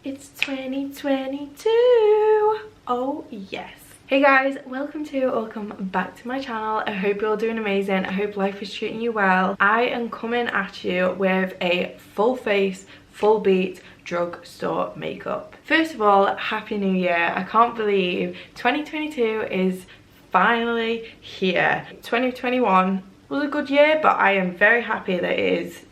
It's 2022. Oh yes. Hey guys, welcome back to my channel. I hope you're all doing amazing. I hope life is treating you well. I am coming at you with a full face, full beat drugstore makeup. First of all, happy new year. I can't believe 2022 is finally here. 2021 was a good year, but I am very happy that it is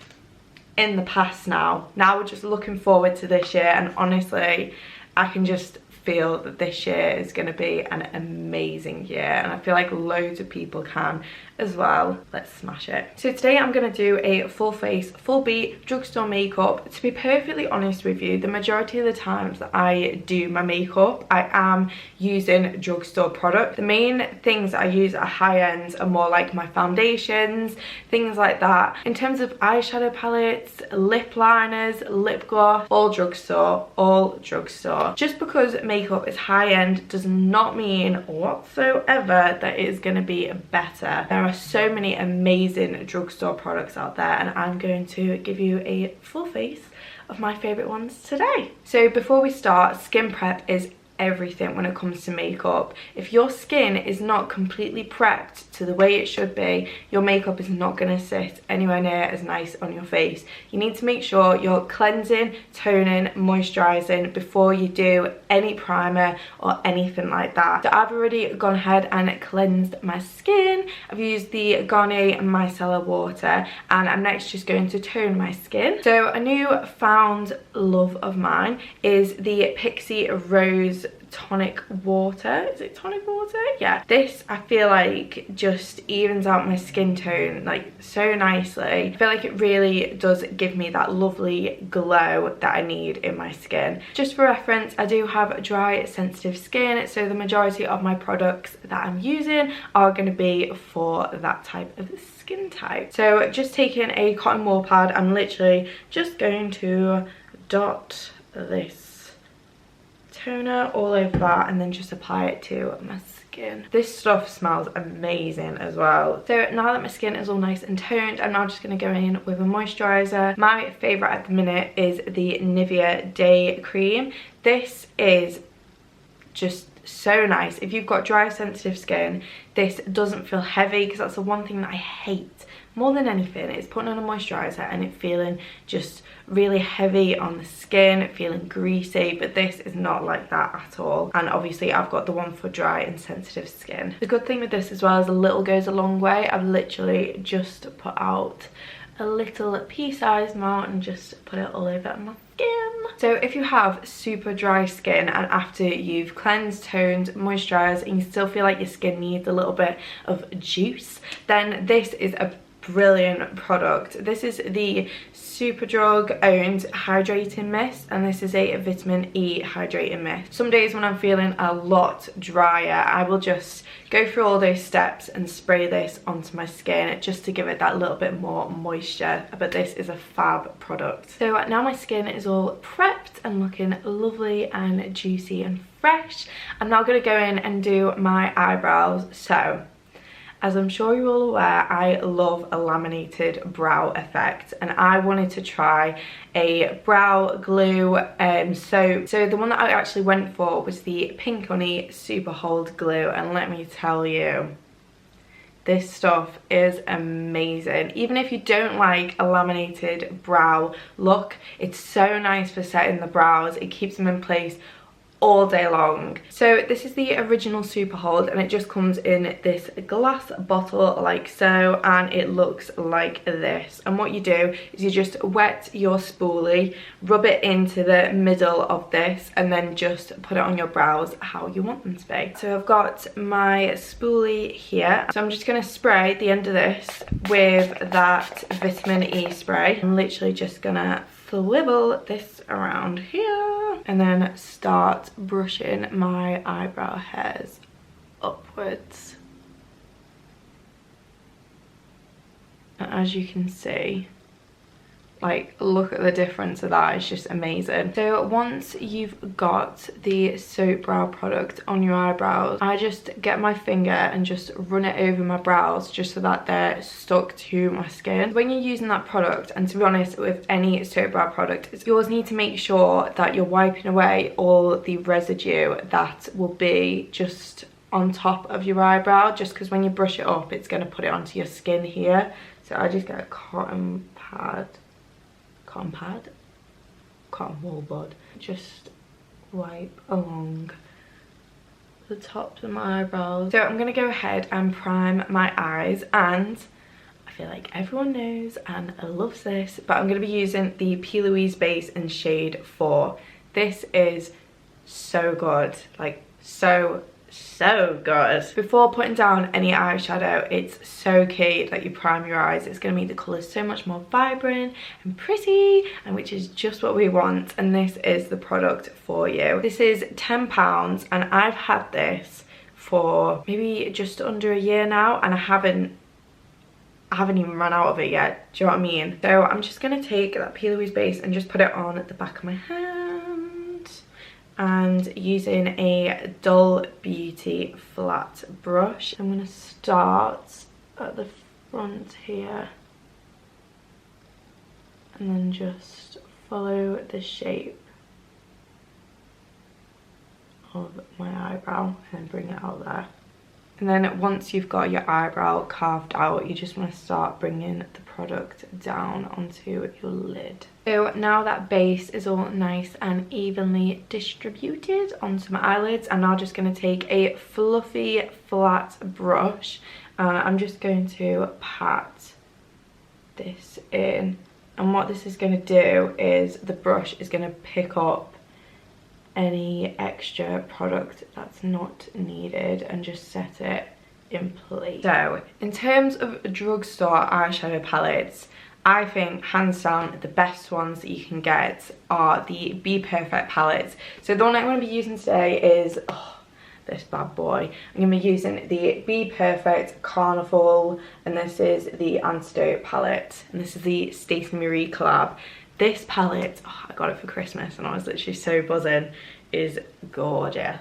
in the past now. Now we're just looking forward to this year, and honestly I can just feel that this year is going to be an amazing year, and I feel like loads of people can as well. Let's smash it. So today I'm going to do a full face, full beat drugstore makeup. To be perfectly honest with you, the majority of the times that I do my makeup I am using drugstore product. The main things I use at high ends are more like my foundations, things like that. In terms of eyeshadow palettes, lip liners, lip gloss, all drugstore, all drugstore. Just because makeup is high end does not mean whatsoever that it is going to be better. There are so many amazing drugstore products out there, and I'm going to give you a full face of my favorite ones today. So before we start, skin prep is everything when it comes to makeup. If your skin is not completely prepped to the way it should be, your makeup is not going to sit anywhere near as nice on your face. You need to make sure you're cleansing, toning, moisturizing before you do any primer or anything like that. So I've already gone ahead and cleansed my skin. I've used the Garnier Micellar water, and I'm next just going to tone my skin. So a new found love of mine is the Pixie Rose Tonic water. Is it tonic water? Yeah, this I feel like just evens out my skin tone like so nicely. I feel like it really does give me that lovely glow that I need in my skin. Just for reference, I do have dry sensitive skin, so the majority of my products that I'm using are going to be for that type of skin type. So just taking a cotton wool pad, I'm literally just going to dot this toner all over that and then just apply it to my skin. This stuff smells amazing as well. So now that my skin is all nice and toned, I'm now just going to go in with a moisturizer. My favourite at the minute is the Nivea Day Cream. This is just so nice. If you've got dry sensitive skin, this doesn't feel heavy, because that's the one thing that I hate more than anything. It's putting on a moisturizer and it feeling just really heavy on the skin, feeling greasy, but this is not like that at all. And obviously I've got the one for dry and sensitive skin. The good thing with this as well is a little goes a long way. I've literally just put out a little pea-sized amount and just put it all over my skin. So if you have super dry skin and after you've cleansed, toned, moisturized, and you still feel like your skin needs a little bit of juice, then this is a brilliant product. This is the Superdrug owned hydrating mist, and this is a vitamin E hydrating mist. Some days when I'm feeling a lot drier, I will just go through all those steps and spray this onto my skin just to give it that little bit more moisture. But this is a fab product. So now my skin is all prepped and looking lovely and juicy and fresh. I'm now going to go in and do my eyebrows. So as I'm sure you're all aware, I love a laminated brow effect, and I wanted to try a brow glue. So the one that I actually went for was the Pink Honey Super Hold Glue, and let me tell you, this stuff is amazing. Even if you don't like a laminated brow look, it's so nice for setting the brows. It keeps them in place all day long. So this is the original Super Hold, and it just comes in this glass bottle like so, and it looks like this. And what you do is you just wet your spoolie, rub it into the middle of this, and then just put it on your brows how you want them to be. So I've got my spoolie here, so I'm just going to spray the end of this with that vitamin E spray. I'm literally just gonna swivel this around here and then start brushing my eyebrow hairs upwards. And as you can see, Like, look at the difference of that. It's just amazing. So once you've got the soap brow product on your eyebrows, I just get my finger and just run it over my brows just so that they're stuck to my skin. When you're using that product, and to be honest with any soap brow product, you always need to make sure that you're wiping away all the residue that will be just on top of your eyebrow, just because when you brush it up it's going to put it onto your skin here. So I just get a cotton wool bud, just wipe along the tops of my eyebrows. So I'm going to go ahead and prime my eyes, and I feel like everyone knows and loves this, but I'm going to be using the P. Louise base in shade 4. This is so good, like so good. Before putting down any eyeshadow, it's so key that you prime your eyes. It's going to make the colours so much more vibrant and pretty, and which is just what we want, and this is the product for you. This is £10 and I've had this for maybe just under a year now, and I haven't even run out of it yet. Do you know what I mean? So I'm just going to take that P. Louise base and just put it on at the back of my hand, and using a Dull Beauty flat brush, I'm going to start at the front here and then just follow the shape of my eyebrow and then bring it out there. And then once you've got your eyebrow carved out, you just want to start bringing the product down onto your lid. So now that base is all nice and evenly distributed onto my eyelids, I'm now just going to take a fluffy flat brush. I'm just going to pat this in, and what this is going to do is the brush is going to pick up any extra product that's not needed and just set it in place. So in terms of drugstore eyeshadow palettes, I think hands down the best ones that you can get are the Be Perfect palettes. So the one I'm going to be using today is this bad boy. I'm going to be using the Be Perfect Carnival, and this is the Antidote palette, and this is the Stacey Marie collab. This palette, I got it for Christmas and I was literally so buzzing, is gorgeous.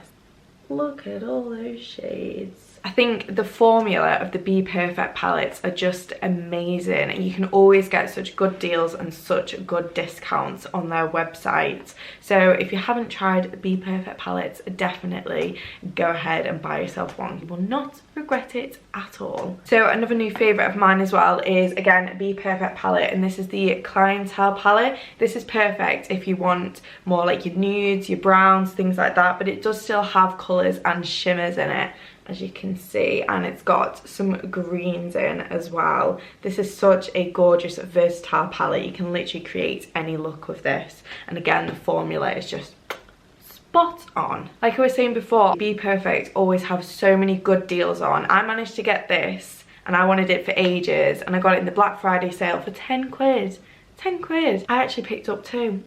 Look at all those shades. I think the formula of the Be Perfect palettes are just amazing, and you can always get such good deals and such good discounts on their website. So if you haven't tried the Be Perfect palettes, definitely go ahead and buy yourself one. You will not regret it at all. So another new favourite of mine as well is, again, Be Perfect palette, and this is the Clientele Palette. This is perfect if you want more like your nudes, your browns, things like that, but it does still have colours and shimmers in it, as you can see, and it's got some greens in as well. This is such a gorgeous, versatile palette. You can literally create any look with this, and again, the formula is just spot on. Like I was saying before, Be Perfect always have so many good deals on. I managed to get this, and I wanted it for ages, and I got it in the Black Friday sale for 10 quid. 10 quid. I actually picked up 2.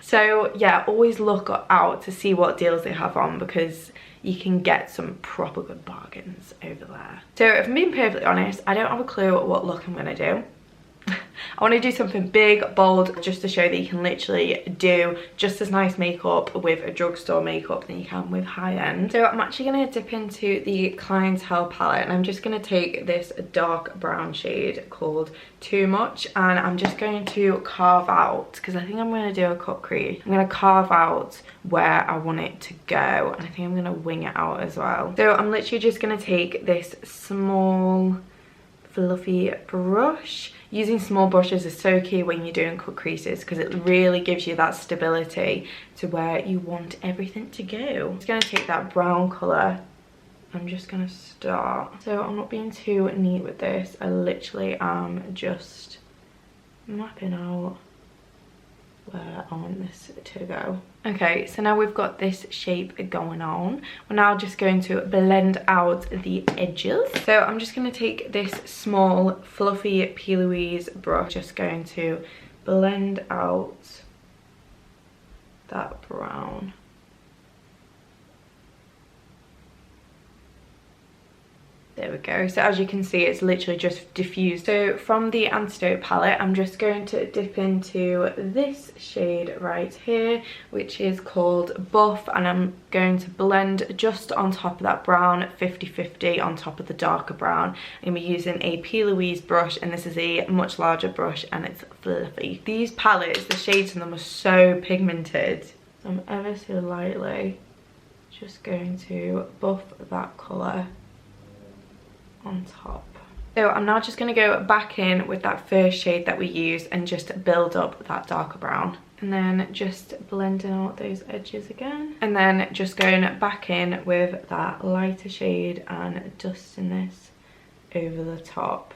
So yeah, always look out to see what deals they have on, because you can get some proper good bargains over there. So if I'm being perfectly honest, I don't have a clue what look I'm gonna do. I want to do something big, bold, just to show that you can literally do just as nice makeup with a drugstore makeup than you can with high-end. So I'm actually going to dip into the Clientele palette, and I'm just going to take this dark brown shade called Too Much, and I'm just going to carve out, because I think I'm going to do a cut crease. I'm going to carve out where I want it to go, and I think I'm going to wing it out as well. So I'm literally just going to take this small fluffy brush. Using small brushes is so key when you're doing cut creases, because it really gives you that stability to where you want everything to go. I'm just going to take that brown colour. I'm just going to start. So I'm not being too neat with this. I literally am just mapping out where I want this to go. Okay, so now we've got this shape going on. We're now just going to blend out the edges. So I'm just going to take this small fluffy P. Louise brush, just going to blend out that brown. There we go. So as you can see, it's literally just diffused. So from the Antidote palette, I'm just going to dip into this shade right here, which is called Buff, and I'm going to blend just on top of that brown, 50-50 on top of the darker brown. I'm going to be using a P. Louise brush, and this is a much larger brush, and it's fluffy. These palettes, the shades in them are so pigmented. So I'm ever so lightly just going to buff that colour on top. So I'm now just going to go back in with that first shade that we used and just build up that darker brown, and then just blending out those edges again, and then just going back in with that lighter shade and dusting this over the top.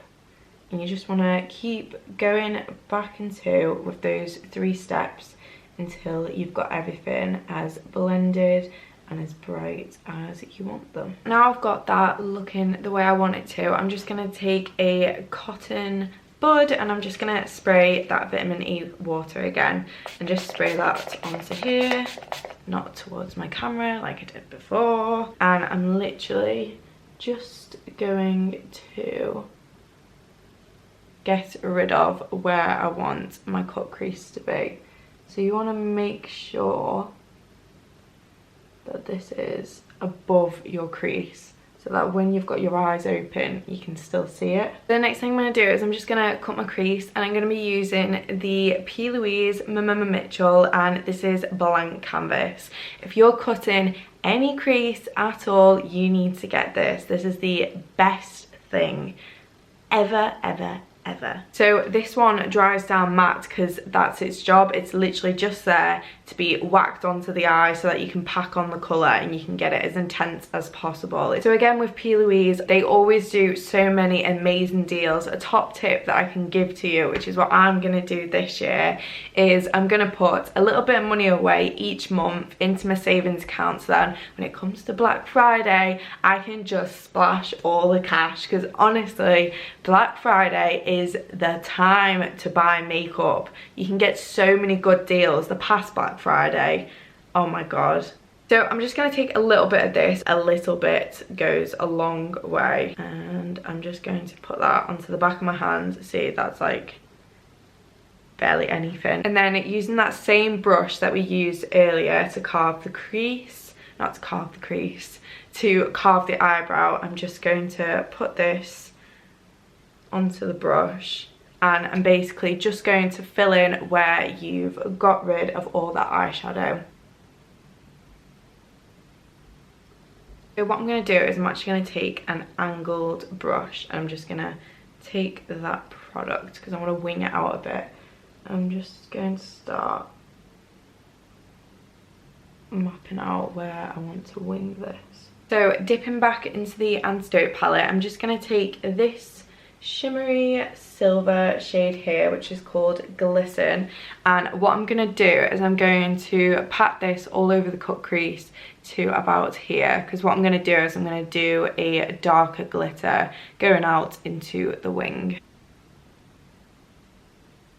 And you just want to keep going back into with those 3 steps until you've got everything as blended and as bright as you want them. Now I've got that looking the way I want it to, I'm just going to take a cotton bud and I'm just going to spray that vitamin E water again and just spray that onto here, not towards my camera like I did before. And I'm literally just going to get rid of where I want my cut crease to be. So you want to make sure that this is above your crease, so that when you've got your eyes open you can still see it. The next thing I'm going to do is I'm just going to cut my crease, and I'm going to be using the P. Louise Mitchell, and this is Blank Canvas. If you're cutting any crease at all, you need to get this. This is the best thing ever. So this one dries down matte because that's its job. It's literally just there to be whacked onto the eye so that you can pack on the colour and you can get it as intense as possible. So again, with P. Louise, they always do so many amazing deals. A top tip that I can give to you, which is what I'm going to do this year, is I'm going to put a little bit of money away each month into my savings account, so then when it comes to Black Friday I can just splash all the cash, because honestly Black Friday is the time to buy makeup. You can get so many good deals. The past Black Friday, oh my god. So I'm just going to take a little bit of this. A little bit goes a long way, and I'm just going to put that onto the back of my hand. See, that's like barely anything. And then using that same brush that we used earlier to carve the crease, not to carve the crease, to carve the eyebrow, I'm just going to put this onto the brush, and I'm basically just going to fill in where you've got rid of all that eyeshadow. So what I'm going to do is I'm actually going to take an angled brush, and I'm just going to take that product because I want to wing it out a bit. I'm just going to start mapping out where I want to wing this. So dipping back into the Antidote palette, I'm just going to take this shimmery silver shade here, which is called Glisten, and what I'm going to do is I'm going to pat this all over the cut crease to about here, because what I'm going to do is I'm going to do a darker glitter going out into the wing.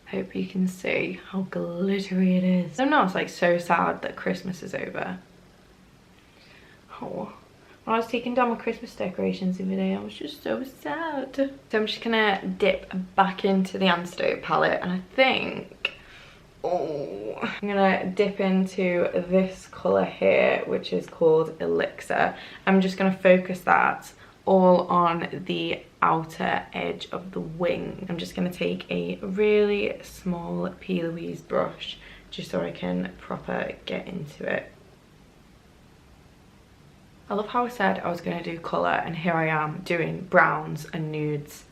Hope you can see how glittery it is. I know it's like so sad that Christmas is over. Oh. When I was taking down my Christmas decorations the other day, I was just so sad. So I'm just gonna dip back into the Antidote palette, and I think, oh, I'm gonna dip into this colour here, which is called Elixir. I'm just gonna focus that all on the outer edge of the wing. I'm just gonna take a really small P. Louise brush just so I can proper get into it. I love how I said I was going to do colour, and here I am doing browns and nudes.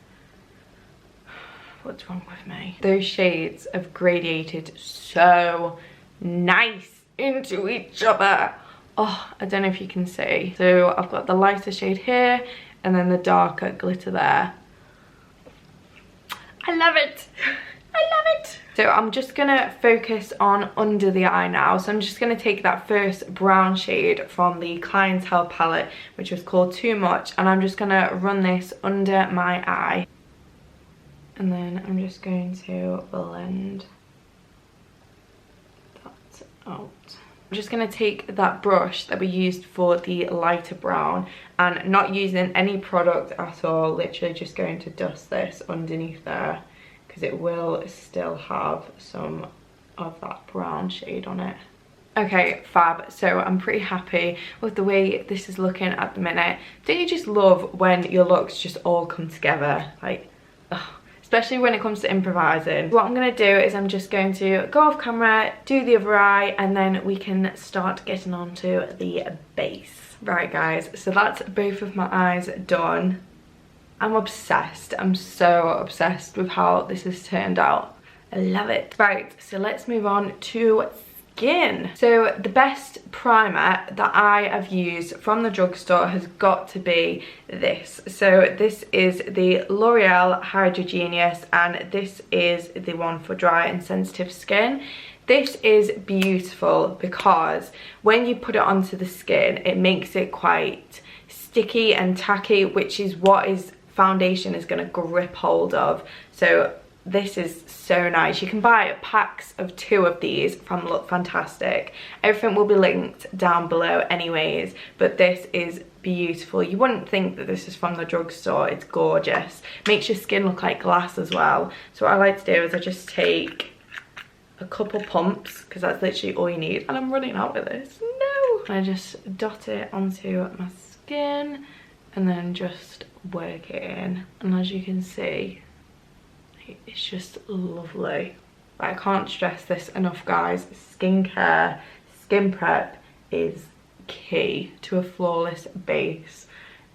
What's wrong with me? Those shades have gradiated so nice into each other. Oh, I don't know if you can see. So I've got the lighter shade here and then the darker glitter there. I love it. I love it. So I'm just gonna focus on under the eye now. So I'm just gonna take that first brown shade from the Clientele palette, which was called Too Much, and I'm just gonna run this under my eye. And then I'm just going to blend that out. I'm just going to take that brush that we used for the lighter brown and not using any product at all, literally just going to dust this underneath there because it will still have some of that brown shade on it. Okay, fab. So I'm pretty happy with the way this is looking at the minute. Don't you just love when your looks just all come together? Like, ugh. Especially when it comes to improvising. What I'm going to do is I'm just going to go off camera, do the other eye, and then we can start getting on to the base. Right guys, so that's both of my eyes done. I'm obsessed. I'm so obsessed with how this has turned out. I love it. Right, so let's move on to skin. So the best primer that I have used from the drugstore has got to be this. So this is the L'Oreal Hydrogenius, and this is the one for dry and sensitive skin. This is beautiful because when you put it onto the skin, it makes it quite sticky and tacky, which is what foundation is going to grip hold of. So this is so nice. You can buy packs of 2 of these from Look Fantastic. Everything will be linked down below anyways, but this is beautiful. You wouldn't think that this is from the drugstore. It's gorgeous. Makes your skin look like glass as well. So what I like to do is I just take a couple pumps, because that's literally all you need, and I'm running out of this. No! And I just dot it onto my skin and then just work it in. And as you can see, it's just lovely. But I can't stress this enough, guys. Skincare, skin prep is key to a flawless base.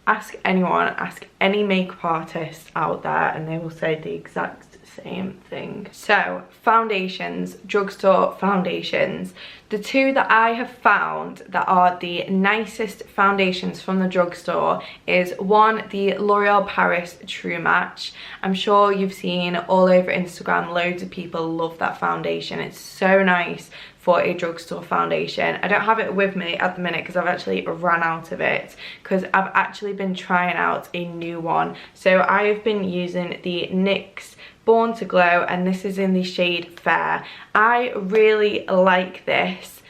Ask anyone, ask any makeup artist out there, and they will say the exact same thing. So foundations, drugstore foundations. The 2 that I have found that are the nicest foundations from the drugstore is one, the L'Oreal Paris True Match. I'm sure you've seen all over Instagram, loads of people love that foundation. It's so nice for a drugstore foundation. I don't have it with me at the minute because I've actually run out of it, because I've actually been trying out a new one. So I've been using the NYX Born To Glow, and this is in the shade Fair. I really like this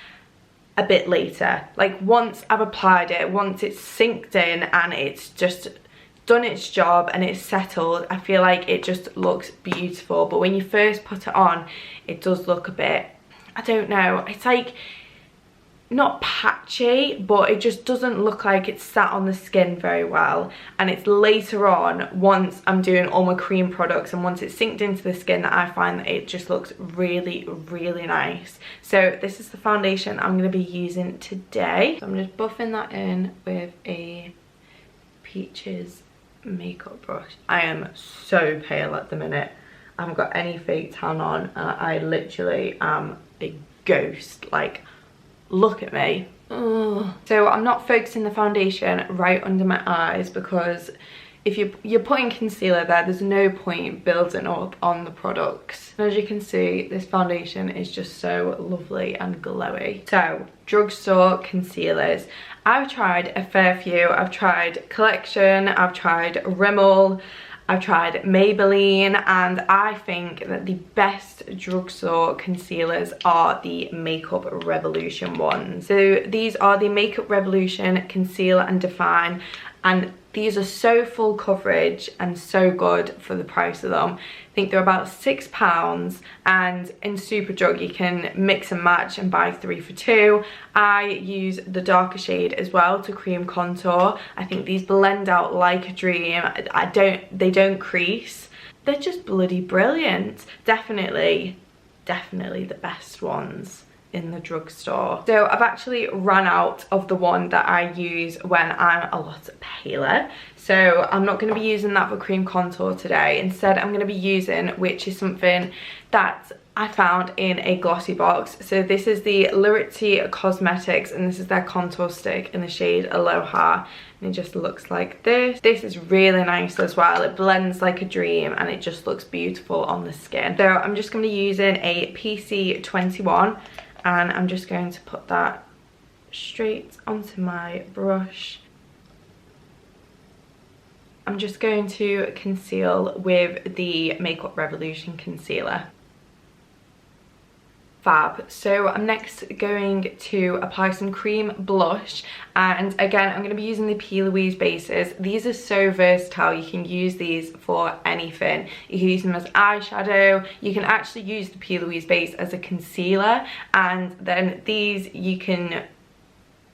a bit later. Like once I've applied it, once it's synced in and it's just done its job and it's settled, I feel like it just looks beautiful. But when you first put it on, it does look a bit, I don't know, it's like not patchy, but it just doesn't look like it's sat on the skin very well. And it's later on, once I'm doing all my cream products and once it's synced into the skin, that I find that it just looks really, really nice. So this is the foundation I'm going to be using today. So I'm just buffing that in with a Peaches makeup brush. I am so pale at the minute. I haven't got any fake tan on, and I literally am a ghost. Like, look at me. Ugh. So I'm not focusing the foundation right under my eyes, because if you're putting concealer there, there's no point building up on the products. And as you can see, this foundation is just so lovely and glowy. So drugstore concealers, I've tried a fair few. I've tried Collection, I've tried Rimmel, I've tried Maybelline, and I think that the best drugstore concealers are the Makeup Revolution ones. So these are the Makeup Revolution Conceal and Define, and these are so full coverage and so good for the price of them. I think they're about £6, and in Superdrug you can mix and match and buy 3 for 2. I use the darker shade as well to cream contour. I think these blend out like a dream. They don't crease. They're just bloody brilliant. Definitely the best ones in the drugstore. So I've actually run out of the one that I use when I'm a lot paler, so I'm not going to be using that for cream contour today. Instead I'm going to be using, which is something that I found in a glossy box. So this is the Lurity Cosmetics, and this is their contour stick in the shade Aloha, and it just looks like this. This is really nice as well. It blends like a dream and it just looks beautiful on the skin. So I'm just going to be using a PC21, and I'm just going to put that straight onto my brush. I'm just going to conceal with the Makeup Revolution concealer. fab. So I'm next going to apply some cream blush, and again I'm going to be using the P. Louise bases. These are so versatile, you can use these for anything. You can use them as eyeshadow, you can actually use the P. Louise base as a concealer, and then these you can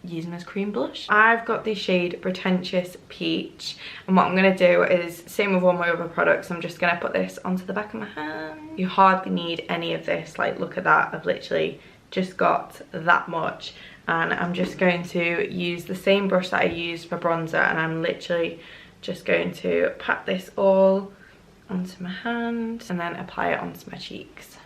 use them as cream blush. I've got the shade Pretentious Peach, and what I'm going to do is, same with all my other products, I'm just going to put this onto the back of my hand. You hardly need any of this, like look at that, I've literally just got that much, and I'm just going to use the same brush that I used for bronzer, and I'm literally just going to pat this all onto my hand and then apply it onto my cheeks.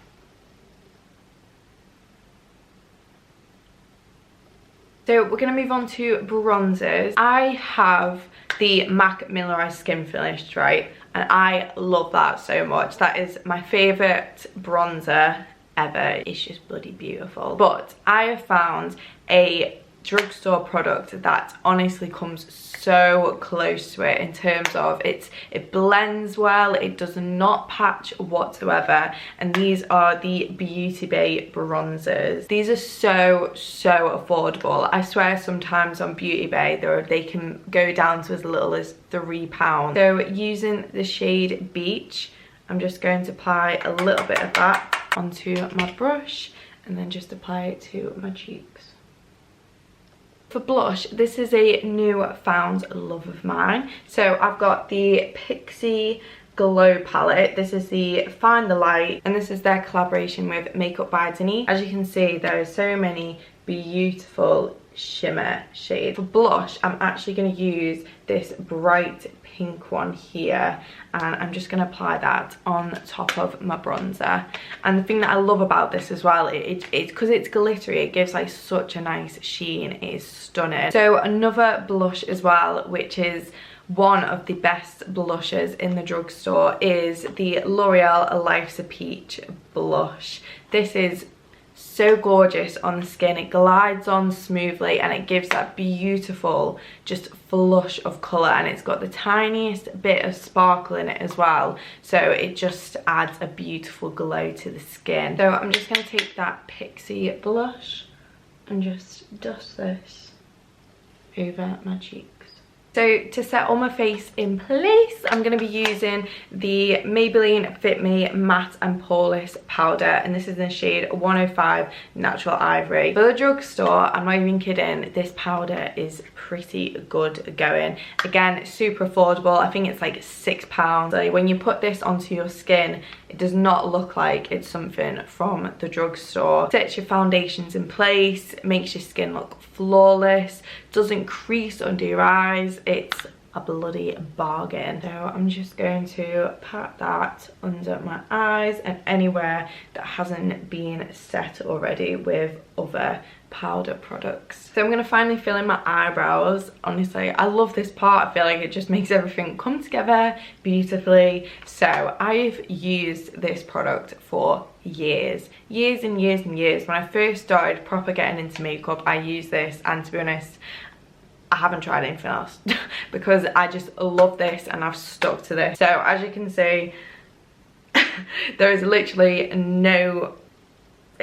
So we're going to move on to bronzers. I have the MAC Mineralized Skin Finish, right? And I love that so much. That is my favourite bronzer ever. It's just bloody beautiful. But I have found a drugstore product that honestly comes so close to it in terms of it blends well, it does not patch whatsoever, and these are the Beauty Bay bronzers. These are so affordable. I swear sometimes on Beauty Bay they can go down to as little as £3. So using the shade Beach, I'm just going to apply a little bit of that onto my brush and then just apply it to my cheeks. For blush, this is a new-found love of mine. So I've got the Pixie Glow palette. This is the Find the Light, and this is their collaboration with Makeup by Denise. As you can see, there are so many beautiful shimmer shades. For blush, I'm actually going to use this bright pink one here, and I'm just going to apply that on top of my bronzer. And the thing that I love about this as well, it's because it's glittery, it gives like such a nice sheen. It is stunning. So another blush as well, which is one of the best blushes in the drugstore, is the L'Oreal Life's a Peach blush. This is so gorgeous on the skin, it glides on smoothly and it gives that beautiful just flush of colour, and it's got the tiniest bit of sparkle in it as well, so it just adds a beautiful glow to the skin. So I'm just going to take that Pixie blush and just dust this over my cheeks. So to set all my face in place, I'm going to be using the Maybelline Fit Me Matte and Poreless powder, and this is in the shade 105 Natural Ivory. For the drugstore, I'm not even kidding, this powder is pretty good going. Again, super affordable. I think it's like £6. So when you put this onto your skin, it does not look like it's something from the drugstore. Sets your foundations in place, makes your skin look flawless, doesn't crease under your eyes. It's a bloody bargain. So I'm just going to pat that under my eyes and anywhere that hasn't been set already with other powder products. So I'm going to finally fill in my eyebrows. Honestly, I love this part. I feel like it just makes everything come together beautifully. So I've used this product for years and years. When I first started proper getting into makeup, I used this, and to be honest, I haven't tried anything else because I just love this and I've stuck to this. So as you can see, there is literally no,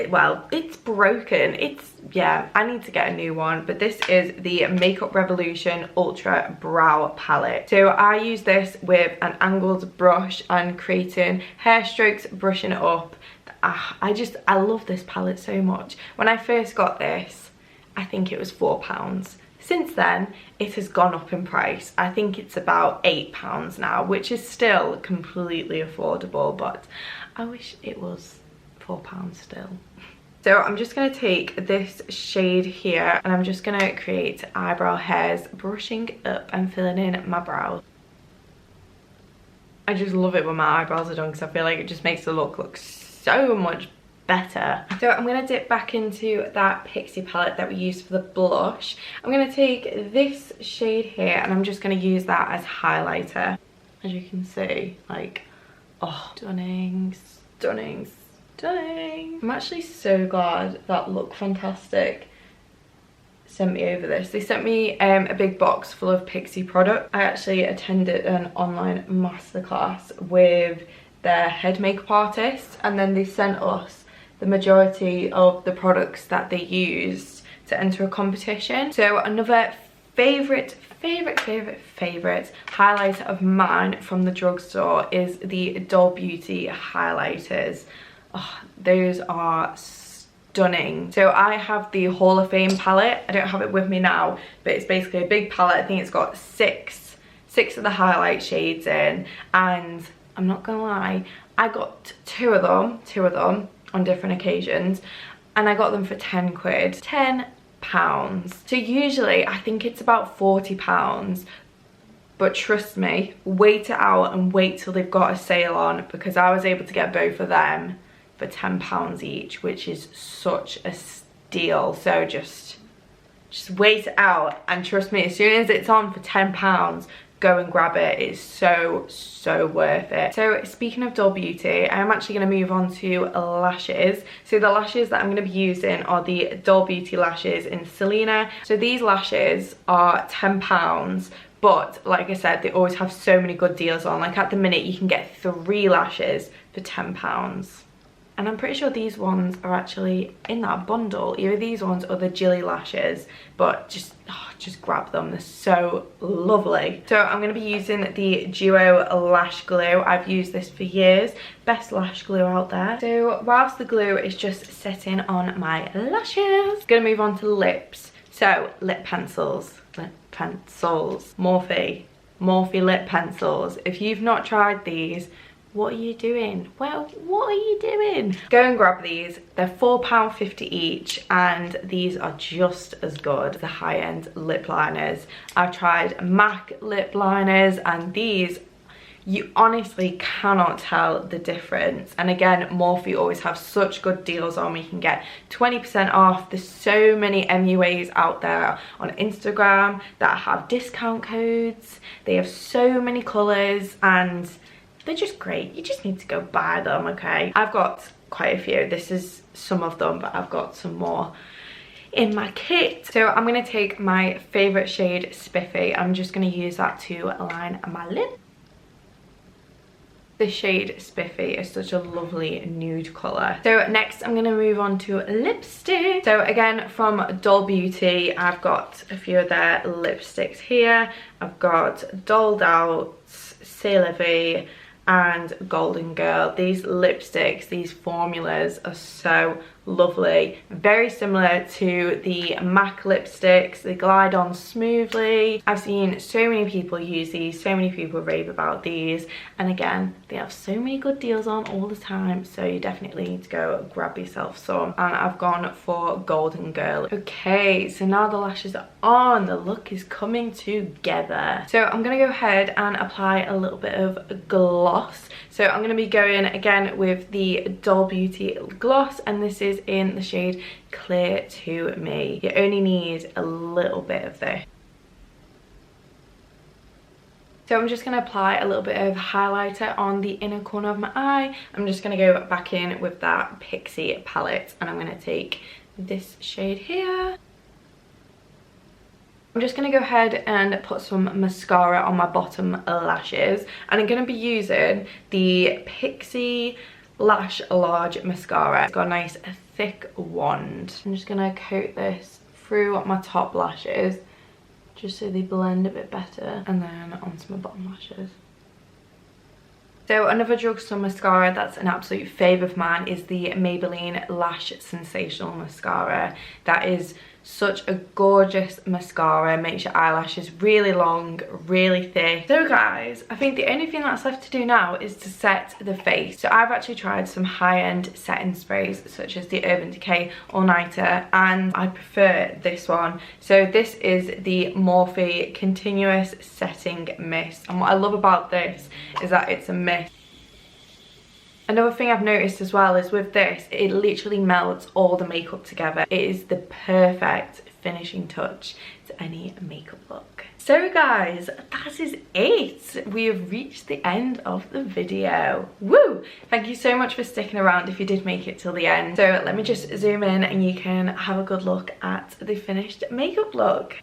well, it's broken. Yeah, I need to get a new one, but this is the Makeup Revolution Ultra Brow Palette. So I use this with an angled brush and creating hair strokes, brushing it up. I love this palette so much. When I first got this, I think it was £4. Since then, it has gone up in price. I think it's about £8 now, which is still completely affordable, but I wish it was £4 still. So I'm just going to take this shade here and I'm just going to create eyebrow hairs, brushing up and filling in my brows. I just love it when my eyebrows are done because I feel like it just makes the look so much better. So I'm going to dip back into that Pixie palette that we used for the blush. I'm going to take this shade here and I'm just going to use that as highlighter. As you can see, like, oh, stunning. I'm actually so glad that Look Fantastic sent me over this. They sent me a big box full of Pixie products. I actually attended an online masterclass with their head makeup artist, and then they sent us the majority of the products that they used to enter a competition. So another favorite highlighter of mine from the drugstore is the Doll Beauty highlighters. Oh, those are stunning. So I have the Hall of Fame palette. I don't have it with me now, but it's basically a big palette. I think it's got six of the highlight shades in, and I'm not gonna lie, I got two of them on different occasions, and I got them for 10 quid. £10. So usually I think it's about £40, but trust me, wait it out and wait till they've got a sale on, because I was able to get both of them for £10 each, which is such a steal. So just wait it out, and trust me, as soon as it's on for £10, go and grab it. It's so worth it. So speaking of Doll Beauty, I'm actually going to move on to lashes. So the lashes that I'm going to be using are the Doll Beauty lashes in Selena. So these lashes are £10, but like I said, they always have so many good deals on. Like at the minute you can get 3 lashes for £10. And I'm pretty sure these ones are actually in that bundle. Either these ones or the Jilly lashes, but just grab them. They're so lovely. So I'm going to be using the Duo Lash Glue. I've used this for years. Best lash glue out there. So whilst the glue is just setting on my lashes, going to move on to lips. So lip pencils. Morphe lip pencils. If you've not tried these, what are you doing? Well, what are you doing? Go and grab these. They're £4.50 each, and these are just as good as the high-end lip liners. I've tried MAC lip liners, and these, you honestly cannot tell the difference. And again, Morphe always have such good deals on. We can get 20% off. There's so many MUAs out there on Instagram that have discount codes. They have so many colours, and they're just great. You just need to go buy them, okay? I've got quite a few. This is some of them, but I've got some more in my kit. So I'm going to take my favourite shade, Spiffy. I'm just going to use that to align my lip. The shade Spiffy is such a lovely nude colour. So next I'm going to move on to lipstick. So again, from Doll Beauty, I've got a few of their lipsticks here. I've got Dolled Out, C'est La Vie, and Golden Girl. These lipsticks, these formulas are so lovely. Very similar to the MAC lipsticks. They glide on smoothly. I've seen so many people use these, so many people rave about these, and again, they have so many good deals on all the time, so you definitely need to go grab yourself some. And I've gone for Golden Girl. Okay, so now the lashes are on, the look is coming together. So I'm gonna go ahead and apply a little bit of gloss. So I'm going to be going again with the Doll Beauty gloss, and this is in the shade Clear To Me. You only need a little bit of this. So I'm just going to apply a little bit of highlighter on the inner corner of my eye. I'm just going to go back in with that Pixie palette, and I'm going to take this shade here. I'm just going to go ahead and put some mascara on my bottom lashes, and I'm going to be using the Pixie Lash Large Mascara. It's got a nice thick wand. I'm just going to coat this through my top lashes just so they blend a bit better, and then onto my bottom lashes. So another drugstore mascara that's an absolute favourite of mine is the Maybelline Lash Sensational Mascara. That is such a gorgeous mascara, makes your eyelashes really long, really thick. So guys, I think the only thing that's left to do now is to set the face. So I've actually tried some high-end setting sprays such as the Urban Decay All Nighter, and I prefer this one. So this is the Morphe Continuous Setting Mist, and what I love about this is that it's a mist. Another thing I've noticed as well is with this, it literally melts all the makeup together. It is the perfect finishing touch to any makeup look. So guys, that is it. We have reached the end of the video. Woo! Thank you so much for sticking around if you did make it till the end. So let me just zoom in and you can have a good look at the finished makeup look.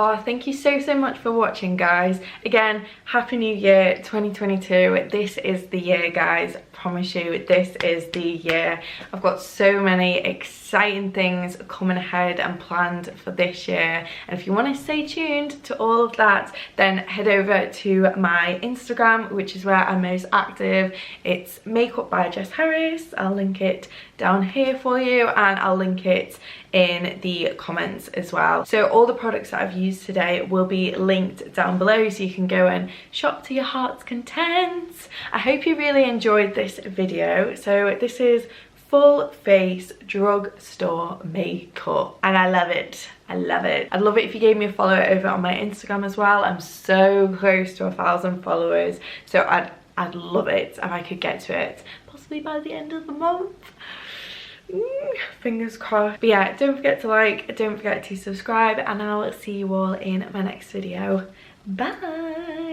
Oh, thank you so much for watching, guys. Again, happy new year 2022. This is the year, guys. I promise you, this is the year. I've got so many exciting things coming ahead and planned for this year, and if you want to stay tuned to all of that, then head over to my Instagram, which is where I'm most active. It's Makeup by Jess Harris. I'll link it down here for you, and I'll link it in the comments as well. So all the products that I've used today will be linked down below, so you can go and shop to your heart's content. I hope you really enjoyed this video. So this is full face drugstore makeup, and I love it. I love it. I'd love it if you gave me a follow over on my Instagram as well. I'm so close to 1,000 followers, so I'd love it if I could get to it possibly by the end of the month. Fingers crossed. But yeah, don't forget to like, don't forget to subscribe, and I'll see you all in my next video. Bye.